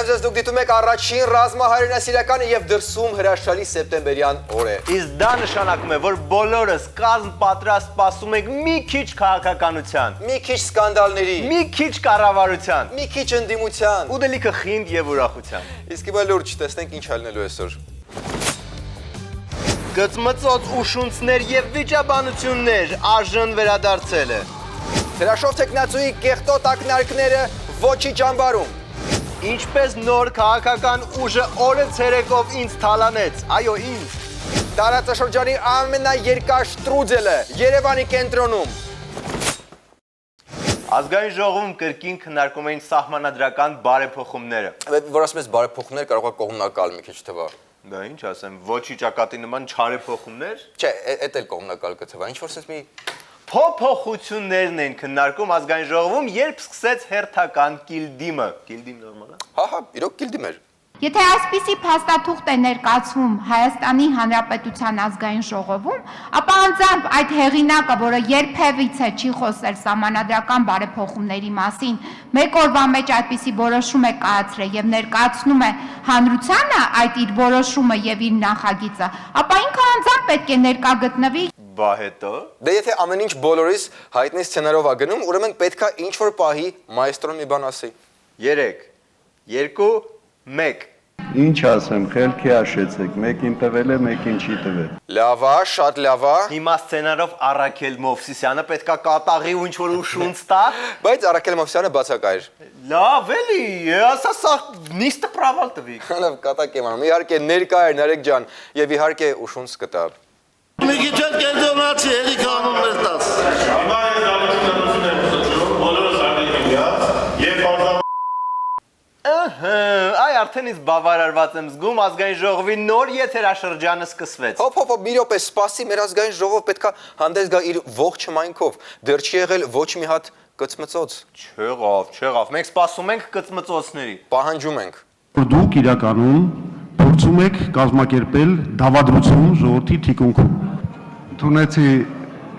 Բարև ձեզ, դուք դիտում եք առաջին ռազմահայրենասիրականը եւ դրսում հրաշալի սեպտեմբերյան օր է։ Իսկ դա նշանակում է, որ բոլորս կազմ պատրաստ սպասում ենք մի քիչ քաղաքականության, Մի քիչ սկանդալների, մի քիչ կառավարության, մի քիչ ընդդիմության։ ու դելիքը խինդ եւ ուրախության։ Իսկ հիմա լուրջ, տեսնենք ինչ ալնելու այսօր։ Գծմծոց ուշունցներ եւ վիճաբանություններ ԱԺ-ն վերադարձել է։ Հրաշով տեխնացուի կեղտոտ ակնարկները ոչի ճամբարում։ Ինչպես նոր քաղաքական ուժը օրը ցերեկով ինձ թալանեց, այո ինձ։ Տարածաշրջանի ամենաերկար շտրուձելը Երևանի կենտրոնում։ Ազգային ժողովում կրկին քննարկում էին սահմանադրական բարեփոխումները։ Որ ասում ես բարեփոխումներ կարող է կողմնակալ մի քիչ թվա։ Դա ինչ ասեմ, ոչի ճակատի նման չարեփոխումներ։ Չէ, էդ էլ կողմնակալ կթվա։ Ինչ որ ասես մի Փոփոխություններն են քննարկում ազգային ժողովում, երբ սկսեց հերթական կիլդիմը։ Կիլդիմ նորմալ է։ Հա, իրոք կիլդիմ էր։ Եթե այսպիսի փաստաթուղթ է ներկայացվում Հայաստանի Հանրապետության ազգային ժողովում, ապա անձամբ այդ հեղինակը, որը երբևիցե չի խոսել սահմանադրական բարեփոխումների մասին, մեկ օրվա մեջ այդպիսի որոշում է կայացրել եւ ներկայացնում է հանրությանը այդ իր որոշումը եւ իր նախագիծը, ապա ինքը անձամբ պետք է ներկա գտնվի։ Բա հետո։ Դե եթե ամեն ինչ բոլորիս հայտնի սցենարով ա գնում, ուրեմն պետքա ինչ որ պահի մայստրոն մի բան ասի։ 3, 2, 1 Ինչ ասեմ, խելքի հաշեցեք, մեկին տվել է, մեկին չի տվել։ Լավ ա, շատ լավ ա։ Հիմա սցենարով Արաքել Մովսիսյանը պետքա կատաղի ու ինչ որ ուշունց տա։ Բայց Արաքել Մովսյանը բացակայր։ Լավ էլի, ասա սա նիստը պրավալ տվի։ Լավ կատակ եմ անում։ Իհարկե ներկա էր Նարեկ ջան եւ իհարկե ուշունց կտա։ Մի քիչ էլ կենտրոնացի, էլի կանոններ տաս։ Հիմա այս դալություններն եմ ստացում, բոլորս արդեն միած եւ Ահա, այ արդեն իսկ բավարարված եմ զգում, ազգային ժողովի նոր եթերաշրջանը սկսվեց։ Հոп, մի րոպե, սպասի, մեր ազգային ժողով պետքա հանդես գա իր ողջ հմայքով։ Դեռ չի եղել ոչ մի հատ կծմծոց։ Չեղավ, մենք սպասում ենք կծմծոցների։ Պահանջում ենք։ Դուք իրականում փորձում եք կազմակերպել դավադրություն ժողովրդի թիկունքում։ Թունեցի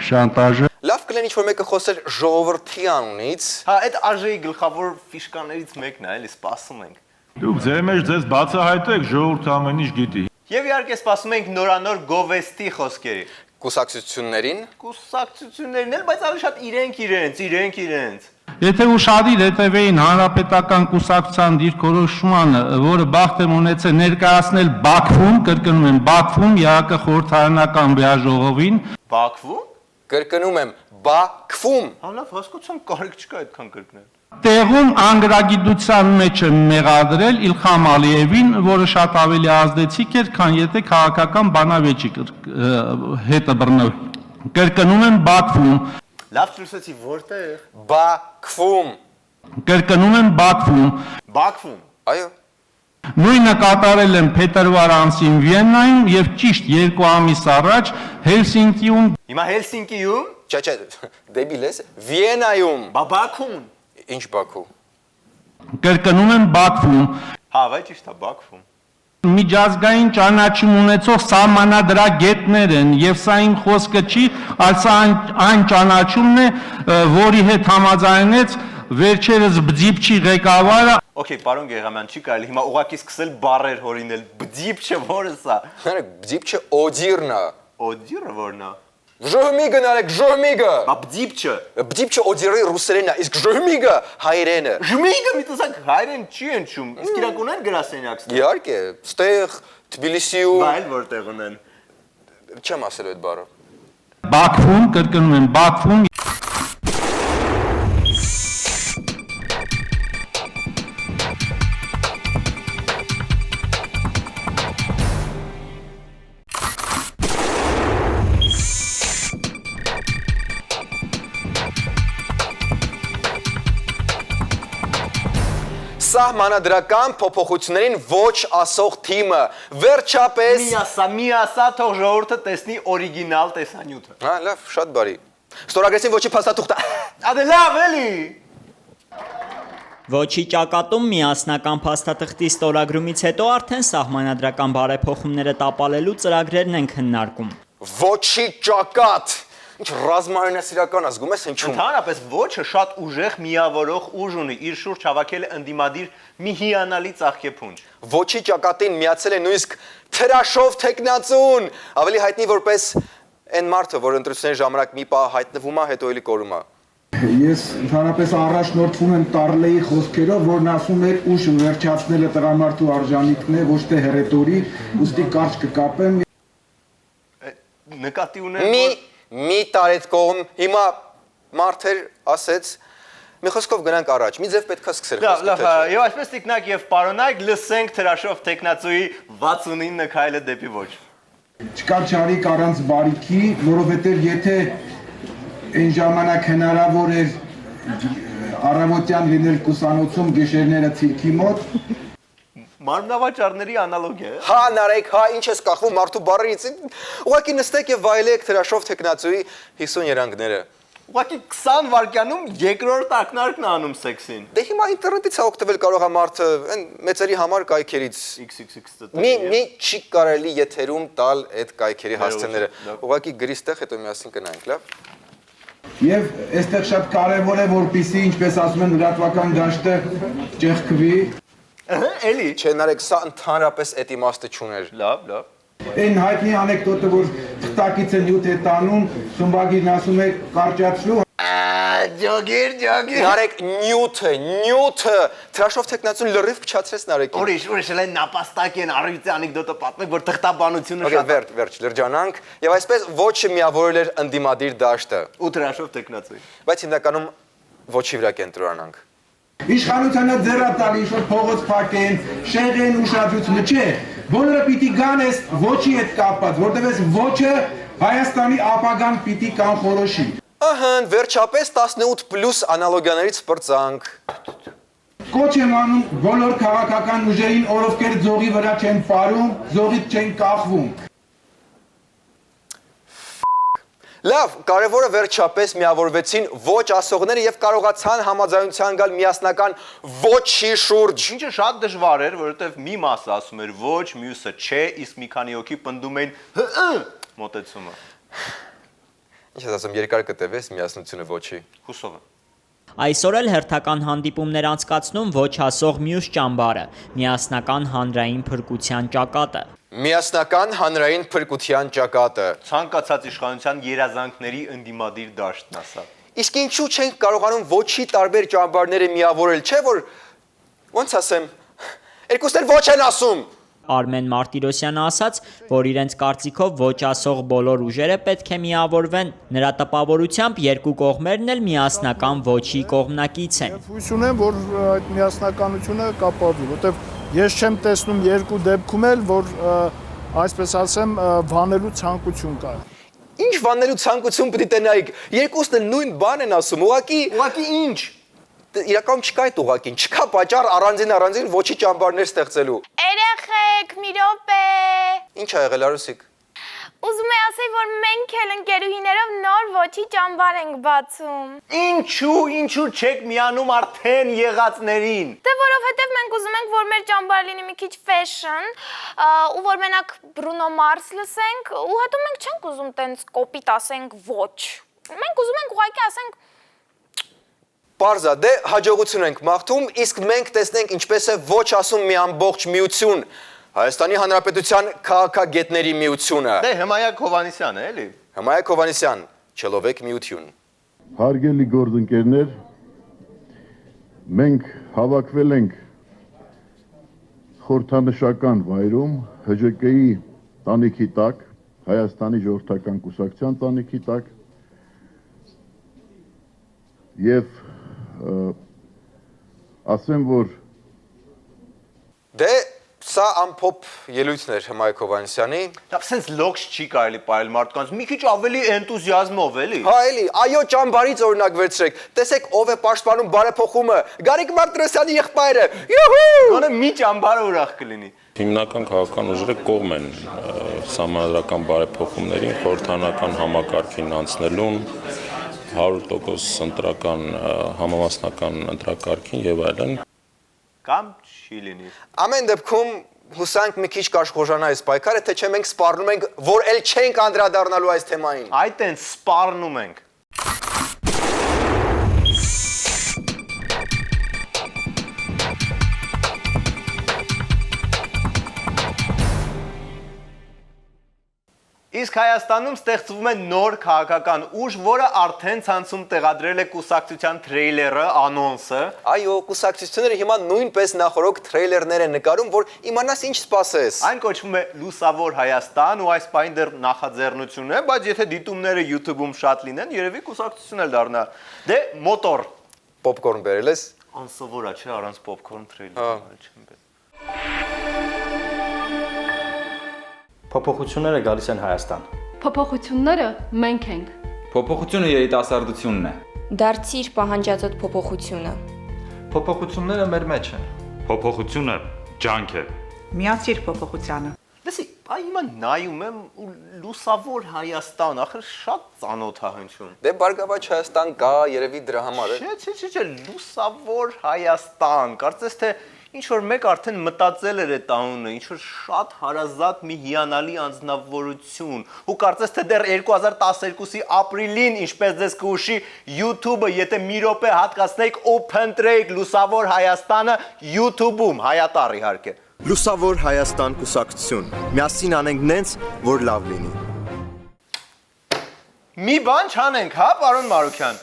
շանտաժը Լավ կլինի ինչ-որ մեկը խոսեր ժողովրդի անունից։ Հա, այդ ԱԺ-ի գլխավոր ֆիշկաներից մեկն է, էլի սպասում ենք։ Դուք ձեր մեջ ձեզ բացահայտեք, ժողովուրդը ամեն ինչ գիտի։ Եվ իհարկե սպասում ենք նորանոր գովեստի խոսքերի։ Կուսակցություններին։ Կուսակցություններն էլ, բայց ավելի շատ իրենք։ Եթե ուշադիր հետևեին հանրապետական կուսակցության դիրքորոշմանը, որը բախտ եմ ունեցել ներկայացնել Բաքվում, կրկնում եմ Բաքվում, ԵԱԿ խորհրդարանական վեաժողովին, Բաքվում։ Կրկնում եմ, Բաքվում։ Հա լավ, հասկացան, կարիք չկա այդքան կրկնել։ տեղում անգրագիտության մեջ եմ մեղադրել Իլխամ Ալիևին, որը շատ ավելի ազդեցիկ էր, քան եթե քաղաքական բանավեճի հետը բռնավ։ Կրկնում եմ Բաքվում։ Լավ ճշտեցի, որտեղ։ Բաքվում։ Կրկնում եմ Բաքվում։ Բաքվում։ Այո։ Նույնը կատարել եմ փետրվար ամսին Վիեննայում եւ ճիշտ 2 ամիս առաջ Հելսինկիում։ Հիմա Հելսինկիում։ Չէ, դեբիլ ես, Վիեննայում։ Բաքվում։ Ինչ Բաքու։ Կրկնում եմ Բաքվում։ Հա, վայ ճիշտ է, Բաքվում։ Միջազգային ճանաչում ունեցող սահմանադրագետներ են եւ սա իմ խոսքը չի, այլ սա այն ճանաչումն է, որի հետ համաձայնեց վերջերս բձիպչի ղեկավարը։ Okay, պարոն Գեղամյան, չի կարելի հիմա ուղղակի սկսել բառեր հորինել։ Բձիպչը որը սա։ Նարեկ, բձիպչը օդիրն է։ Օդիրը որն է։ Ժոհմիգը, Նարեկ, ժոհմիգը։ Բա բձիպչը։ Բձիպչը օդիրի ռուսերենն է, իսկ ժոհմիգը հայերենը։ Ժմիգը մի տեսակ հայերեն չի ընչում։ Իսկ իրակ ունեն գրասենյակ։ Իհարկե, ստեղ Թբիլիսիում։ Բա այլ որտեղ ունեն։ Չեմ ասել այդ բառը։ Բաքվում, կրկնում եմ Բաքվում։ Սահմանադրական փոփոխություններին ոչ ասող թիմը վերջապես Մի ասա, թող ժողովուրդը տեսնի օրիգինալ տեսանյութը։ Հա, լավ, շատ բարի։ Ստորագրեցին ոչի փաստաթուղթը։ Ադե լավ էլի։ Ոչի ճակատում միասնական փաստաթղթի ստորագրումից հետո արդեն սահմանադրական բարեփոխումները տապալելու ծրագրերն են քննարկում։ Ոչի ճակատ։ Ինչ ռազմաօրինասիրական ազգում ես հնչում։ Ընդհանրապես ոչը շատ ուժեղ միավորող ուժ ունի, իր շուրջ հավաքել է ընդդիմադիր մի հիանալի ծաղկեփունջ։ Ոչի ճակատին միացել է նույնիսկ թրաշով տեխնացուն, ավելի հայտնի որպես այն մարդը, որ ընտրությունների ժամանակ մի պահ հայտնվում է, հետո էլի կորում է։ Ես ընդհանրապես առաջնորդվում եմ Տարլեի խոսքերով, որն ասում էր ուժ վերջացնելը տրամարտու արժանիքն է, ոչ թե հռետորի, ուստի կարճ կկապեմ։ Նկատի ունեմ, Մի տարետ կողմ, հիմա մարդեր ասեց, մի խոսքով գնանք առաջ, մի ձև պետքա սկսել լավ, եւ այսպես տիկնակ եւ պարոնայք լսենք թրաշով տեխնացուի 69 քայլը դեպի ոչ։ Չկա չարիք առանց բարիքի, որովհետև եթե այն ժամանակ հնարավոր էր առավոտյան լինել կուսանոցում գիշերները ցիրկի մոտ, Մարմնավաճառների անալոգիա է։ Հա նարեկ, հա ինչ ես կախվում մարդու բարերից, ուղղակի նստեք եւ վայելեք թրաշով տեխնացուի 50 երանգները։ Ուղղակի 20 վայրկյանում երկրորդ ակնարկն է անում սեքսին։ Դե հիմա ինտերնետից է օգտվել կարող է մարդը, այն մեծերի համար կայքերից։ XXX Մի չի կարելի եթերում տալ այդ կայքերի հասցեները։ Ուղղակի գրի ստեղ, հետո միասին կնայենք, լավ։ եւ այստեղ շատ կարեւոր է, որպեսզի, ինչպես ասում են, լրատվական դաշտը ճեղքվի։ Էլի։ Չէ, նարեկ, սա ընդհանրապես այդ իմաստը չուներ։ Լավ։ Այն հայտնի անեկդոտը, որ թղթակիցը նյութ է տանում, Սումբագիրն ասում է կարճացրու։ Ջոգիր։ Նարեկ, նյութը, թրաշով տեխնացուն լրիվ փչացրեց նարեկին։ Ուրիշ էլ նապաստակ են առյուծի անեկդոտը պատմեք, որ թղթաբանությունը շատ վերջ լրջանանք եւ այսպես ոչը միավորել էր ընդդիմադիր դաշտը։ ու թրաշով տեխնացուի։ Բայց հիմնականում ոչի վրա կենտրոնանանք։ Իշխանությունը ձեռատալի ինչ-որ փողոց փակեն, շեղեն ուշադրությունը, չէ, բոլորը պիտի գան այս ոչի հետ կապված, որտեղ այս ոչը Հայաստանի ապագան պիտի կանխորոշի։ Ահն, վերջապես 18+ անալոգիաներից պրծանք։ Կոչ եմ անում բոլոր քաղաքական ուժերին, օրովքեր ձողի վրա չեն պարում, ձողից չեն կախվում։ Լավ, կարևորը վերջապես միավորվեցին ոչ ասողները եւ կարողացան համաձայնության գալ միասնական ոչի շուրջ։ Ինչը շատ դժվար էր, որովհետև մի մասը ասում էր ոչ, մյուսը չէ, իսկ մի քանի հոգի պնդում էին մոտեցումը։ Ինչ ես ասում, երկար կտևես միասնությունը ոչի։ Հուսով եմ։ Այսօր էլ հերթական հանդիպումներ անցկացնում ոչ ասող մյուս ճամբարը՝ միասնական հանրային փրկության ճակատը։ Միասնական հանրային փրկության ճակատը։ Ցանկացած իշխանության երազանքների ընդդիմադիր դաշտն ասա։ Իսկ ինչու չենք կարողանում ոչի տարբեր ճամբարները միավորել, չէ՞ որ ոնց ասեմ, երկուսն էլ ոչ են ասում։ Արմեն Մարտիրոսյանը ասաց, որ իրենց կարծիքով ոչ ասող բոլոր ուժերը պետք է միավորվեն։ Նրա տպավորությամբ երկու կողմերն էլ միասնական ոչի կողմնակից են։ Հույս ունեմ, որ այդ միասնականությունը կապավի, որտեղ ես չեմ տեսնում երկու դեպքում էլ, որ այսպես ասեմ, վանելու ցանկություն կա։ Ինչ վանելու ցանկություն պետք է տնայիք։ Երկուսն էլ նույն բան են ասում, ուղղակի ինչ։ Իրականում չկա այդ ուղղակին, չկա պատճառ առանձին ոչի ճամբարներ ստեղծելու։ Երեխեք, մի րոպե։ Ինչ ա եղել Արուսիկ։ Ուզում եմ ասել, որ մենք էլ ընկերուհիներով նոր ոչի ճամբար ենք բացում։ Ինչու չեք միանում արդեն եղածներին։ Դե որովհետև մենք ուզում ենք, որ մեր ճամբարը լինի մի քիչ fashion, ու որ մենակ Bruno Mars լսենք, ու հետո մենք չենք ուզում տենց կոպիտ ասենք ոչ։ Մենք ուզում ենք ուղղակի ասենք Պարզա, դե հաջողություն ենք մաղթում, իսկ մենք տեսնենք ինչպես է ոչ ասում մի ամբողջ միություն, Հայաստանի Հանրապետության քաղաքագետների միությունը։ Դե Հմայակ Հովհաննիսյանը, էլի։ Հմայակ Հովհաննիսյան, Չելովեք միություն։ Հարգելի գործընկերներ, մենք հավաքվել ենք խորհրդանշական վայրում ՀԺԿ-ի տանիքի տակ, Հայաստանի ժողովրդական կուսակցության տանիքի տակ եւ ասեմ, որ Դե սա ամփոփ ելույթն էր Հմայակ Հովհաննիսյանի։ Դա sense լոքս չի կարելի պարել մարդկանց, մի քիչ ավելի էնտուզիազմով, էլի։ Հա, էլի, այո ճամբարից օրինակ վերցրեք։ Տեսեք ով է պաշտպանում բարեփոխումը։ Գարիկ Մարտիրոսյանի եղբայրը։ Յուհու։ Գոնե մի ճամբարը ուրախ կլինի։ Հիմնական քաղաքական ուժերը կողմ են սահմանադրական բարեփոխումներին, խորհրդանական համակարգին անցնելուն, 100% ընտրական համամասնական ընտրակարգին եւ այլն։ Կամ չի լինի։ Ամեն դեպքում հուսանք մի քիչ կաշխոժանա այս պայքարը, թե չէ մենք սպառնում ենք, որ էլ չենք անդրադառնալու այս թեմային։ Այդ են սպառնում ենք։ Իսկ Հայաստանում ստեղծվում է նոր քաղաքական ուժ, որը արդեն ցանցում տեղադրել է կուսակցության թրեյլերը, անոնսը։ Այո, կուսակցությունները հիմա նույնպես նախորոք թրեյլերներ են նկարում, որ իմանաս ինչ սպասես։ Այն կոչվում է Լուսավոր Հայաստան ու այս պայն դեռ նախաձեռնություն է, բայց եթե դիտումները YouTube-ում շատ լինեն, երևի կուսակցություն էլ դառնա։ Դե մոտոր Պոպկորն բերել ես։ անսովոր է, չէ, առանց պոպկորն թրեյլեր չեմ բեր։ Փոփոխությունները գալիս են Հայաստան։ Փոփոխությունները մենք ենք։ Փոփոխությունը երիտասարդությունն է։ Դարձիր պահանջածոտ փոփոխությունը։ Փոփոխությունները մեր մեջ են։ Փոփոխությունը ջանք է։ Միացիր փոփոխությանը։ Լսի, այ հիմա նայում եմ ու Լուսավոր Հայաստան, ախր շատ ծանոթ է հնչում։ Դե Բարգավաճ Հայաստան կա, երևի դրա համար է։ Չէ, Լուսավոր Հայաստան, կարծես թե ինչ որ մեկ արդեն մտածել էր այդ անունը, ինչ որ շատ հարազատ մի հիանալի անձնավորություն, ու կարծես թե դեռ 2012-ի ապրիլին, ինչպես ձեզ կհուշի, YouTube-ը, եթե մի րոպե հատկացնեիք ու փնտրեիք Լուսավոր Հայաստանը YouTube-ում, հայատառ իհարկե։ Լուսավոր Հայաստան կուսակցություն։ Միասին անենք նենց, որ լավ լինի։ Մի բան չանենք, հա, պարոն Մարուքյան։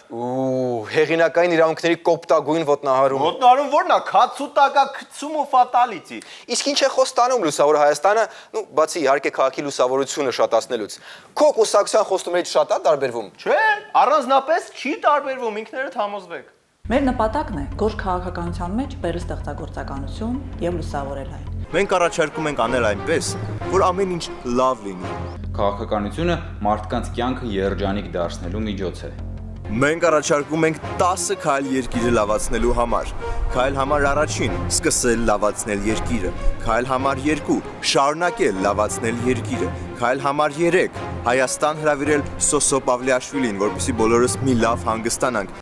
Հեղինակային իրավունքների կոպտագույն ոտնահարում։ Ոտնահարում ո՞րն է, քացուտակա քցում ու ֆատալիթի։ Իսկ ինչ է խոստանում Լուսավոր Հայաստանը, բացի իհարկե քաղաքի լուսավորությունը շատացնելուց։ Քո կուսակցության խոստումներից շատ է տարբերվում։ Չէ, առանձնապես չի տարբերվում, ինքներդ համոզվեք։ Մեր նպատակն է գորշ քաղաքականության մեջ բերել ստեղծագործականություն եւ լուսավորել այն։ Մենք առաջարկում ենք անել այնպես, որ ամեն ինչ լավ լինի։ Քաղաքականությունը մարդկանց կյանքը երջանիկ դարձնելու միջոց է։ Մենք առաջարկում ենք 10 քայլ երկիրը լավացնելու համար։ Քայլ համար առաջին՝ սկսել լավացնել երկիրը։ Քայլ համար 2՝ շարունակել լավացնել երկիրը։ Քայլ համար 3՝ Հայաստան հրավիրել Սոսո Պավլիաշվիլին, որպեսզի բոլորս մի լավ հանգստանանք։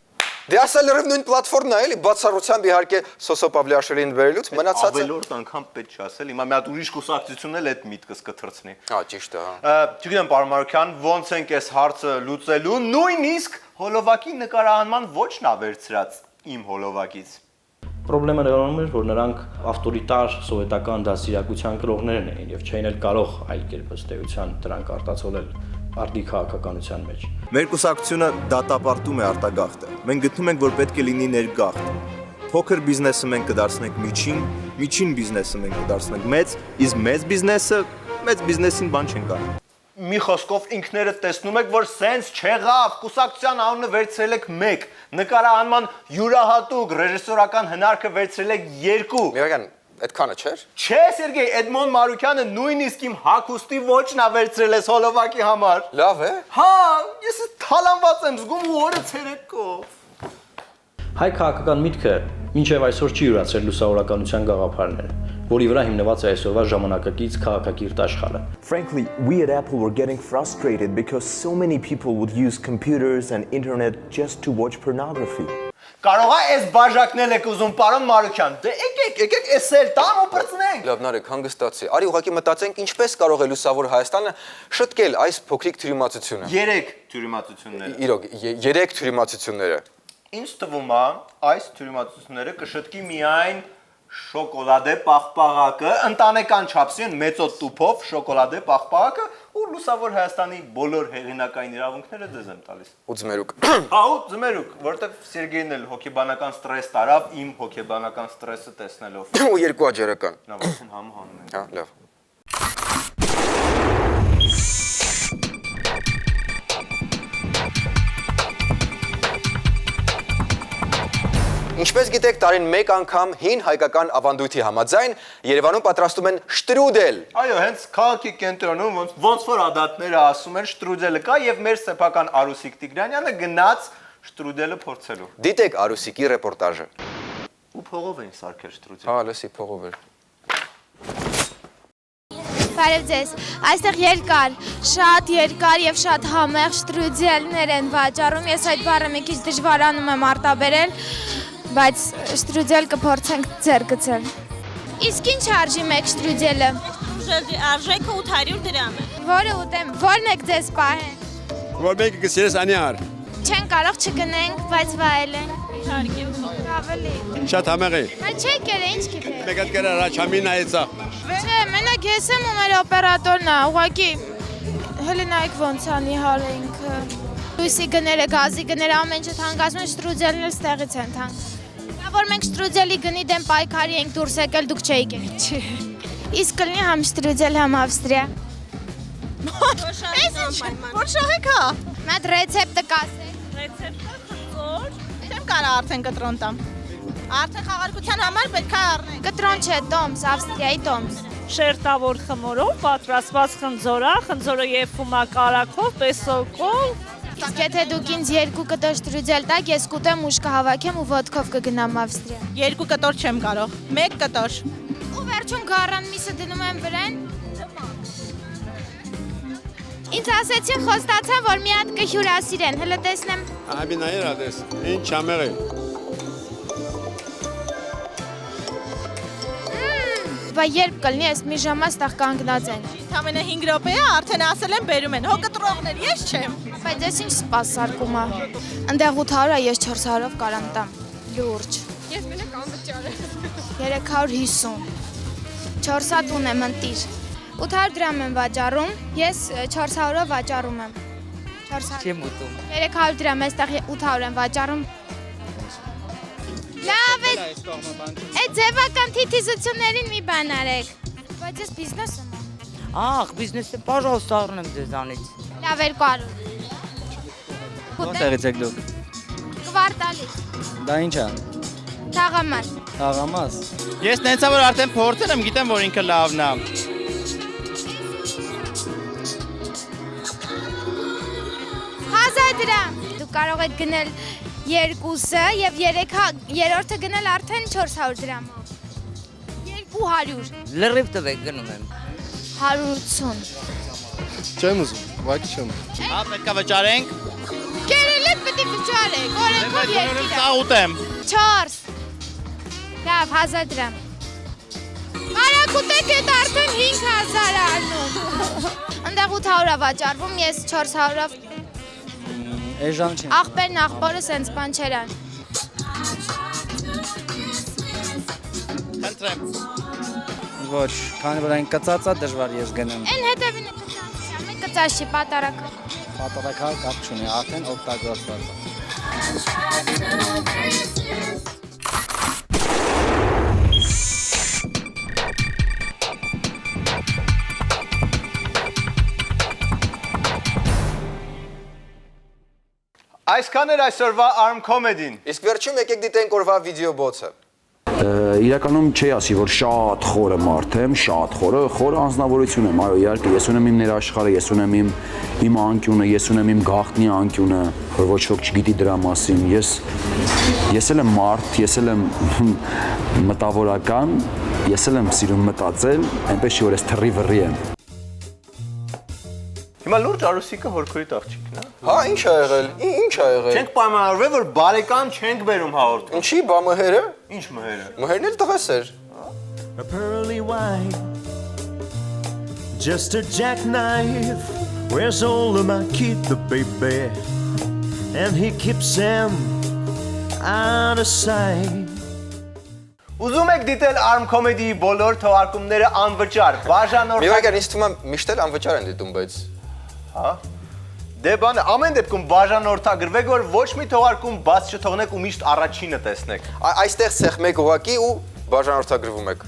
Դե ասա լրիվ նույն պլատֆորմն է, էլի բացառությամբ իհարկե Սոսո Պավլիաշվիլին վերելուց մնացածը ավելորդ անգամ պետք չի ասել, հիմա մի հատ ուրիշ կուսակցությունն էլ այդ միտքս կթրցնի։ Հա, ճիշտ է, հա։ Չգիտեմ, պարոն Մարուքյան, ոնց ենք այս հարցը լուծելու, նույնիսկ հոլովակի նկարահանման ոչն է վերցրած իմ հոլովակից։ Պրոբլեմը նրանում էր, որ նրանք ավտորիտար սովետական դասիրակության կրողներն էին եւ չէին էլ կարող այլ կերպ ըստ էության դրանք արտացոլել արդի քաղաքականության մեջ։ Մեր կուսակցությունը դատապարտում է արտագաղթը։ Մենք գտնում ենք, որ պետք է լինի ներգաղթ։ Փոքր բիզնեսը մենք կդարձնենք միջին, միջին բիզնեսը մենք կդարձնենք մեծ, իսկ մեծ բիզնեսին բան չենք անում։ Մի խոսքով ինքներդ տեսնում եք, որ սենց չեղավ, կուսակցության անունը վերցրել եք 1, նկարահանման յուրահատուկ ռեժիսորական հնարքը վերցրել եք 2։ Միրական, այդքանը չէր։ Չէ, Սերգեյ, Էդմոն Մարուքյանը նույնիսկ իմ հագուստի ոչն է վերցրել ես հոլովակի համար։ Լավ է։ Հա, ես թալանված եմ զգում ու օրը ցերեկով։ Հայ քաղաքական միտքը մինչև այսօր չի յուրացրել լուսավորականության գաղափարները, որի վրա հիմնված է այսօրվա ժամանակակից քաղաքակիրթ աշխարհը։ Frankly, we at Apple were getting frustrated because so many people would use computers and internet just to watch pornography. Կարող է այս բաժակնել եք ուզում, պարոն Մարուքյան։ Դե եկեք, էս էլ տամ ու պրծնենք։ Լավ, Նարեկ, հանգստացի։ Արի ուղղակի մտածենք, ինչպես կարող է Լուսավոր Հայաստանը շտկել այս փոքրիկ թյուրիմացությունը։ 3 թյուրիմացությունները։ Իրոք, 3 թյուրիմացությունները։ Ինչ թվում է, այս թյուրիմացությունները կշտկի միայն շոկոլադե պաղպաղակը, ընտանեկան չափսի են մեծոտ տուփով շոկոլադե պաղպաղակը ու Լուսավոր Հայաստանի բոլոր հեղինակային իրավունքները ձեզ եմ տալիս։ Ու ձմերուկ։ Հա, ու ձմերուկ, որտեվ Սերգեյն էլ հոգեբանական ստրես տարավ իմ հոգեբանական ստրեսը տեսնելով։ Ու 2 աջերական։ Լավ, ասեն համը հանում ենք։ Հա, լավ։ Ինչպես գիտեք, տարին մեկ անգամ հին հայկական ավանդույթի համաձայն Երևանում պատրաստում են շտրուդել։ Այո, հենց քաղաքի կենտրոնում ոնց որ ադատները ասում են, շտրուդելը կա եւ մեր սեփական Արուսիկ Տիգրանյանը գնաց շտրուդելը փորձելու։ Դիտեք Արուսիկի ռեպորտաժը։ Ու փողով էին սարքել շտրուդել։ Հա, լսի, փողով էր։ Բարև ձեզ, այստեղ շատ երկար եւ շատ համեղ շտրուդելներ են վաճառում, ես այդ բառը մի քիչ դժվարանում եմ արտաբերել, բայց շտրուդել կփորձենք ձեռ գցել։ Իսկ ինչ արժի մեկ շտրուդելը։ Շտրուդելի արժեքը 800 դրամ է։ Որը ուտեմ, որն եք ձեզ պահեն։ Որ մեկը գսես անյար։ Չեն կարող չգնենք, բայց վայելենք։ Իհարկե։ Ավելի։ Շատ համեղ է։ Բայց չէ կերը, ինչ գիտե։ Մեկը կերը ռաչամին այցա։ Չէ, մենակ ես եմ ու մեր օպերատորն է, ուղղակի հələ նայեք ոնց անի հարենք։ Լույսի գները, գազի գները ամեն ինչ թանկացնում, շտրուդելն էլ ստեղից են թանկ։ Որ մենք շտրուդելի գնի դեմ պայքարի ենք դուրս եկել, դուք չէիք եկել։ Չէ։ Իսկ կլինի համ շտրուդել, համ Ավստրիա։ Որ շահեք հա։ Մատ ռեցեպտը կասեք։ Ռեցեպտը խծոր։ Չեմ կարա արդեն կտրոն տամ։ Արդեն խաղարկության համար պետք է առնենք։ Կտրոն չէ, տոմս, Ավստրիայի տոմս։ Շերտավոր խմորով պատրաստված խնձորը եփում է կարակով, պեսոկով։ Իսկ եթե դուք ինձ 2 կտոր շտրուդել տաք, ես կուտեմ ուժ կհավաքեմ ու ոդկով կգնամ Ավստրիա։ 2 կտոր չեմ կարող, 1 կտոր։ Ու վերջում գառան միսը դնում եմ վրան։ Ինձ ասեցին խոստացան, որ մի հատ կհյուրասիրեն, հələ տեսնեմ։ Այբի նայր ադես, ինչ համեղ է։ Բա երբ կլինի, ես մի ժամա ստեղ կանգնած են։ Ընդամենը 5 րոպե է, արդեն ասել եմ բերում են, հո կտրողներ, ես չեմ։ Բայց ես ինչ սպասարկում է։ Ընդեղ 800-ը ես 400-ով կարամ տամ, լուրջ։ Ես մենակ անվճար եմ։ 350։ 4 հատ ունեմ ընտիր։ 800 դրամ եմ վաճառում, ես 400-ով վաճառում եմ։ 400։ Չեմ ուտում։ 300 դրամ էստեղ 800 եմ վաճառում։ Լավ է։ Այդ ձևական թիթիզություններին մի բան արեք։ Բայց ես բիզնես եմ։ Ախ, բիզնեսը, պожалуйста, առնեմ ձեզանից։ Լավ 200։ Որտեղից եք դուք։ Կվարտալից։ Դա ինչ է։ Թաղամաս։ Թաղամաս։ Ես նենցա որ արդեն փորձել եմ, գիտեմ որ ինքը լավն է։ 1000 դրամ։ Դուք կարող եք գնել 2-ը եւ 3-րդը գնել արդեն 400 դրամով։ 200։ Լրիվ տվեք գնում եմ։ 180։ Չեմ ուզում, ուղղակի չեմ։ Հա, պետքա վճարենք։ Կերելեք պետք է վճարեք, օրենքով երկիր։ Սա ուտեմ։ 4։ Լավ, 1000 դրամ։ Արագ ուտեք, այդ արդեն 5000 առնում։ Ընդեղ 800-ը վաճառվում, ես 400-ով։ Էժան չեմ։ Աղբերն աղբորը սենց բան չերան։ Խնդրեմ։ Ոչ, քանի որ այն կծած է, դժվար ես գնեմ։ Այն հետևին է կծած, մեկ կծած չի, պատարակ։ Պատարակը կապ չունի, արդեն օգտագործված է։ Այսքան էր այսօրվա Arm Comedy-ն։ Իսկ վերջում եկեք դիտենք օրվա վիդեո բոցը։ Իրականում չի ասի, որ շատ խորը մարդ եմ, շատ խորը անձնավորություն եմ, այո, իհարկե, ես ունեմ իմ ներաշխարհը, ես ունեմ իմ անկյունը, ես ունեմ իմ գաղտնի անկյունը, որ ոչ ոք չգիտի դրա մասին, ես էլ եմ մարդ, ես էլ եմ մտավորական, ես էլ եմ սիրում մտածել, այնպես չի, որ ես թռի վռի եմ։ Հիմա լուրջ Արուսիկը հորքորիտ աղջիկն է։ Հա, ինչ ա եղել։ Ինչ ա եղել։ Չենք պայմանավորվել, որ բարեկամ չենք բերում հաղորդում։ Ինչի, բա մհերը։ Ինչ մհերը։ Մհերն էլ տղես էր։ A pearly white, just a jackknife. Where's all of my kid, the baby? And he keeps them out of sight. Ուզում եք դիտել Arm Comedy-ի բոլոր թողարկումները անվճար, բաժանորդ։ Մի վայրկյան, ինձ թվում է միշտ էլ անվճար են դիտում, բայց հա։ Դե բան, ամեն դեպքում բաժանորդագրվեք, որ ոչ մի թողարկում բաց չթողնեք ու միշտ առաջինը տեսնեք։ Այստեղ ցեխ մեկ ուղակի ու բաժանորդագրվում եք։